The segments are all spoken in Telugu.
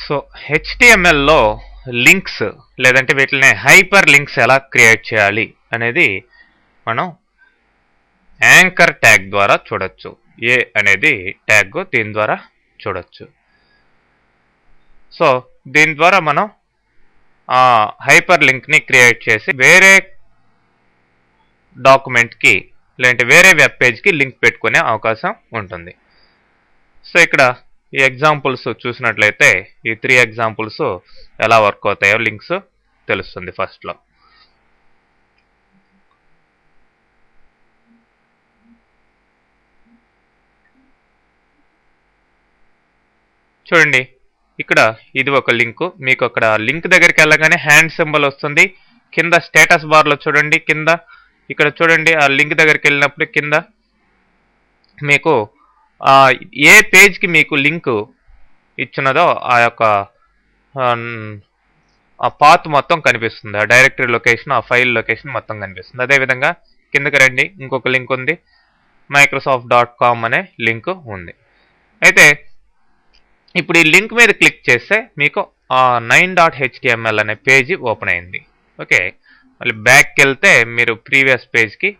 సో హెచ్టిఎంఎల్లో లింక్స్ లేదంటే వీటిని హైపర్ లింక్స్ ఎలా క్రియేట్ చేయాలి అనేది మనం యాంకర్ ట్యాగ్ ద్వారా చూడొచ్చు. ఏ అనేది ట్యాగ్, దీని ద్వారా చూడొచ్చు. సో దీని ద్వారా మనం ఆ హైపర్ లింక్ని క్రియేట్ చేసి వేరే డాక్యుమెంట్కి లేదంటే వేరే వెబ్ పేజ్కి లింక్ పెట్టుకునే అవకాశం ఉంటుంది. సో ఇక్కడ ఈ ఎగ్జాంపుల్స్ చూసినట్లయితే ఈ 3 ఎగ్జాంపుల్స్ ఎలా వర్క్ అవుతాయో లింక్స్ తెలుస్తుంది. ఫస్ట్లో చూడండి, ఇక్కడ ఇది ఒక లింక్. మీకు అక్కడ లింక్ దగ్గరికి వెళ్ళగానే హ్యాండ్ సింబల్ వస్తుంది. కింద స్టేటస్ బార్లో చూడండి, కింద ఇక్కడ చూడండి, ఆ లింక్ దగ్గరికి వెళ్ళినప్పుడు కింద మీకు ఏ పేజ్కి మీకు లింక్ ఇచ్చినదో ఆ యొక్క ఆ పాత్ మొత్తం కనిపిస్తుంది. ఆ డైరెక్టరీ లొకేషన్, ఆ ఫైల్ లొకేషన్ మొత్తం కనిపిస్తుంది. అదేవిధంగా కిందకి రండి, ఇంకొక లింక్ ఉంది, microsoft.com అనే లింక్ ఉంది. అయితే ఇప్పుడు ఈ లింక్ మీద క్లిక్ చేస్తే మీకు ఆ 9.html అనే పేజీ ఓపెన్ అయింది. ఓకే, మళ్ళీ బ్యాక్కి వెళ్తే మీరు ప్రీవియస్ పేజ్కి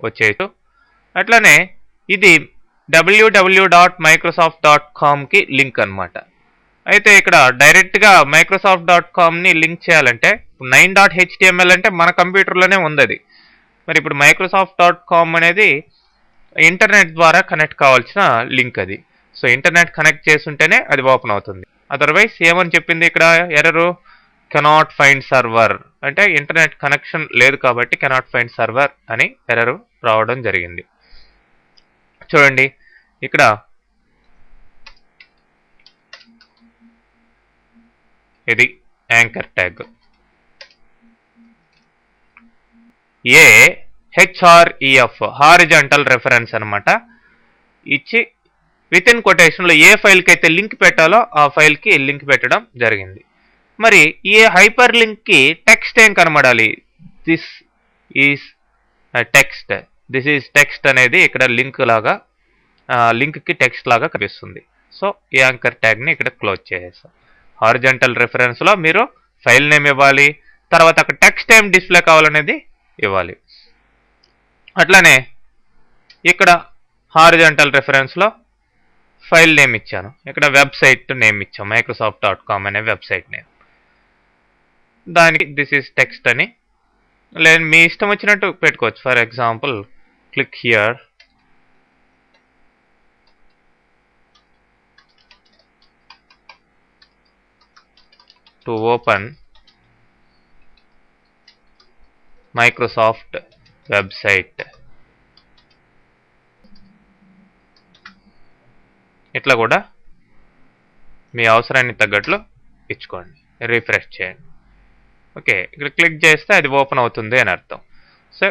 వచ్చేయచ్చు. అట్లానే ఇది www.microsoft.comకి లింక్ అనమాట. అయితే ఇక్కడ డైరెక్ట్గా microsoft.comని లింక్ చేయాలంటే 9.html అంటే మన కంప్యూటర్లోనే ఉంది అది. మరి ఇప్పుడు microsoft.com అనేది ఇంటర్నెట్ ద్వారా కనెక్ట్ కావాల్సిన లింక్ అది. సో ఇంటర్నెట్ కనెక్ట్ చేస్తుంటేనే అది ఓపెన్ అవుతుంది. అదర్వైజ్ ఏమని చెప్పింది ఇక్కడ ఎర్రరు, కెనాట్ ఫైండ్ సర్వర్ అంటే ఇంటర్నెట్ కనెక్షన్ లేదు కాబట్టి కెనాట్ ఫైండ్ సర్వర్ అని ఎర్రరు రావడం జరిగింది. చూడండి, ఇక్కడ ఇది anchor tag HREF horizontal reference అనమాట. ఇచ్చి విత్ ఇన్ కొటేషన్లో ఏ ఫైల్కి అయితే లింక్ పెట్టాలో ఆ ఫైల్కి లింక్ పెట్టడం జరిగింది. మరి ఈ హైపర్ లింక్కి టెక్స్ట్ ఏం కనబడాలి? This is text, this is text అనేది ఇక్కడ లింక్ లాగా, లింక్కి టెక్స్ట్ లాగా కనిపిస్తుంది. సో ఈ యాంకర్ ట్యాగ్ని ఇక్కడ క్లోజ్ చేసేస్తాం. హారిజాంటల్ రెఫరెన్స్లో మీరు ఫైల్ నేమ్ ఇవ్వాలి, తర్వాత అక్కడ టెక్స్ట్ ఏం డిస్ప్లే కావాలనేది ఇవ్వాలి. అట్లానే ఇక్కడ హారిజాంటల్ రెఫరెన్స్లో ఫైల్ నేమ్ ఇచ్చాను, ఇక్కడ వెబ్సైట్ నేమ్ ఇచ్చాం, microsoft.com అనే వెబ్సైట్ నేమ్. దానికి దిస్ ఈజ్ టెక్స్ట్ అని లేదు మీ ఇష్టం వచ్చినట్టు పెట్టుకోవచ్చు. For example click here to open Microsoft website. ఇట్లా కూడా మీ అవసరానికి తగ్గట్లు ఇచ్చుకోండి, రిఫ్రెష్ చేయండి. ఓకే, ఇక్కడ క్లిక్ చేస్తే అది ఓపెన్ అవుతుంది అని అర్థం. సో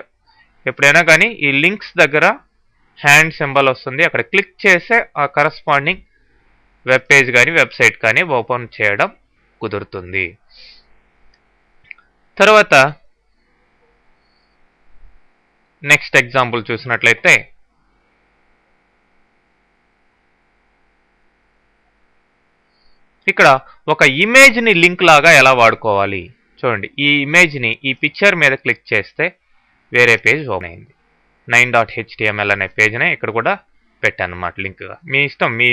ఎప్పుడైనా కానీ ఈ లింక్స్ దగ్గర హ్యాండ్ సింబల్ వస్తుంది, అక్కడ క్లిక్ చేస్తే ఆ కరస్పాండింగ్ వెబ్ పేజ్ కానీ వెబ్సైట్ కానీ ఓపెన్ చేయడం కుదురుతుంది. తర్వాత నెక్స్ట్ ఎగ్జాంపుల్ చూసినట్లయితే ఇక్కడ ఒక ఇమేజ్ని లింక్ లాగా ఎలా వాడుకోవాలి చూడండి. ఈ ఇమేజ్ని ఈ పిక్చర్ మీద క్లిక్ చేస్తే వేరే పేజ్ ఓపెన్ అయింది. 9.html అనే పేజ్ని ఇక్కడ కూడా పెట్టాను అన్నమాట లింక్గా. మీ ఇష్టం, మీ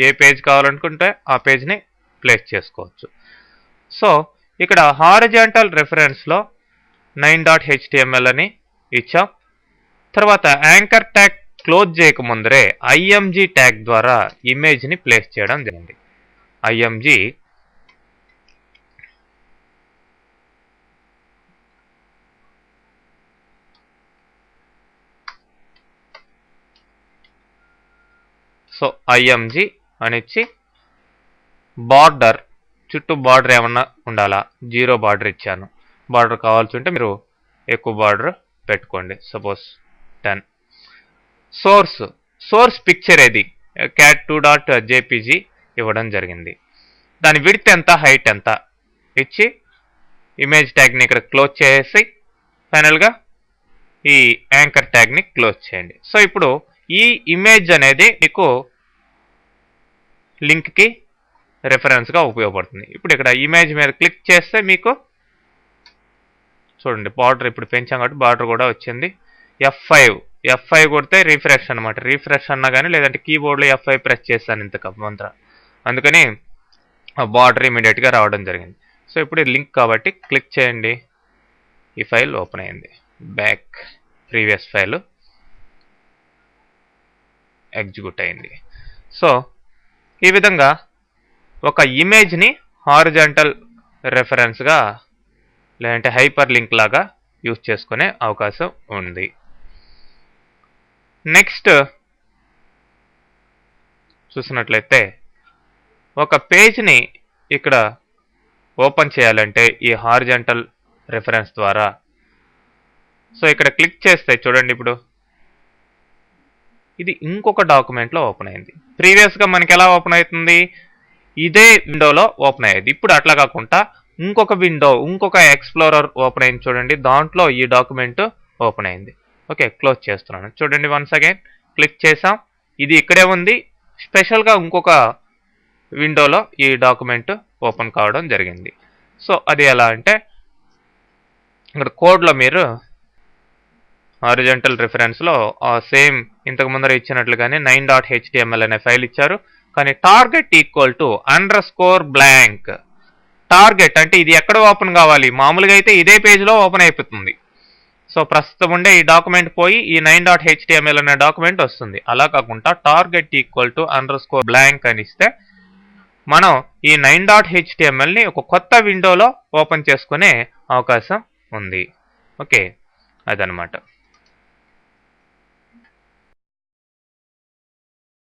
ఏ పేజ్ కావాలనుకుంటే ఆ పేజ్ని ప్లేస్ చేసుకోవచ్చు. సో ఇక్కడ హారిజాంటల్ రెఫరెన్స్లో 9.html అని ఇచ్చాం. తర్వాత యాంకర్ ట్యాగ్ క్లోజ్ చేయకముందరే IMG ట్యాగ్ ద్వారా ఇమేజ్ని ప్లేస్ చేయడం జరిగింది. IMG సో IMG అనిచ్చి బార్డర్, చుట్టూ బార్డర్ ఏమన్నా ఉండాలా, 0 బార్డర్ ఇచ్చాను. బార్డర్ కావాల్సి ఉంటే మీరు ఎక్కువ బార్డర్ పెట్టుకోండి, సపోజ్ 10. సోర్స్ పిక్చర్ ఏది cat2.jpg ఇవ్వడం జరిగింది. దాని విడ్త్ ఎంత, హైట్ ఎంత ఇచ్చి ఇమేజ్ ట్యాగ్ని ఇక్కడ క్లోజ్ చేసి ఫైనల్గా ఈ యాంకర్ ట్యాగ్ని క్లోజ్ చేయండి. సో ఇప్పుడు ఈ ఇమేజ్ అనేది మీకు లింక్కి రెఫరెన్స్గా ఉపయోగపడుతుంది. ఇప్పుడు ఇక్కడ ఇమేజ్ మీద క్లిక్ చేస్తే మీకు చూడండి బార్డర్ ఇప్పుడు పెంచాం కాబట్టి బార్డర్ కూడా వచ్చింది. F5 కొడితే రిఫ్రెష్ అనమాట. రిఫ్రెష్ అన్నా కానీ లేదంటే కీబోర్డ్లో F5 ప్రెస్ చేస్తాను ఇంతకు అందుకని బార్డర్ ఇమీడియట్గా రావడం జరిగింది. సో ఇప్పుడు లింక్ కాబట్టి క్లిక్ చేయండి. ఈ ఫైల్ ఓపెన్ అయింది. బ్యాక్ ప్రీవియస్ ఫైల్ ఎగ్జిక్యూట్ అయింది. సో ఈ విధంగా ఒక ఇమేజ్ని హారిజాంటల్ రెఫరెన్స్గా లేదంటే హైపర్ లింక్ లాగా యూజ్ చేసుకునే అవకాశం ఉంది. నెక్స్ట్ చూసినట్లయితే ఒక పేజ్ని ఇక్కడ ఓపెన్ చేయాలంటే ఈ హారిజాంటల్ రెఫరెన్స్ ద్వారా సో ఇక్కడ క్లిక్ చేస్తే చూడండి ఇప్పుడు ఇది ఇంకొక డాక్యుమెంట్లో ఓపెన్ అయింది. ప్రీవియస్గా మనకి ఎలా ఓపెన్ అవుతుంది, ఇదే విండోలో ఓపెన్ అయ్యేది. ఇప్పుడు అట్లా కాకుండా ఇంకొక విండో ఇంకొక ఎక్స్ప్లోరర్ ఓపెన్ అయింది చూడండి, దాంట్లో ఈ డాక్యుమెంట్ ఓపెన్ అయింది. ఓకే, క్లోజ్ చేస్తున్నాను. చూడండి వన్స్ అగైన్ క్లిక్ చేసాం, ఇది ఇక్కడే ఉంది. స్పెషల్గా ఇంకొక విండోలో ఈ డాక్యుమెంట్ ఓపెన్ కావడం జరిగింది. సో అది ఎలా అంటే ఇక్కడ కోడ్లో మీరు హారిజాంటల్ రిఫరెన్స్లో సేమ్ ఇంతకు ముందర ఇచ్చినట్లుగానే 9.html అనే ఫైల్ ఇచ్చారు. కానీ target equal to _blank. Target అంటే ఇది ఎక్కడ ఓపెన్ కావాలి, మామూలుగా అయితే ఇదే పేజ్లో ఓపెన్ అయిపోతుంది. సో ప్రస్తుతం ఉండే ఈ డాక్యుమెంట్ పోయి ఈ 9.html అనే డాక్యుమెంట్ వస్తుంది. అలా కాకుండా టార్గెట్ ఈక్వల్ టు _blank అని ఇస్తే మనం ఈ 9.htmlని ఒక కొత్త విండోలో ఓపెన్ చేసుకునే అవకాశం ఉంది. ఓకే, అదనమాట.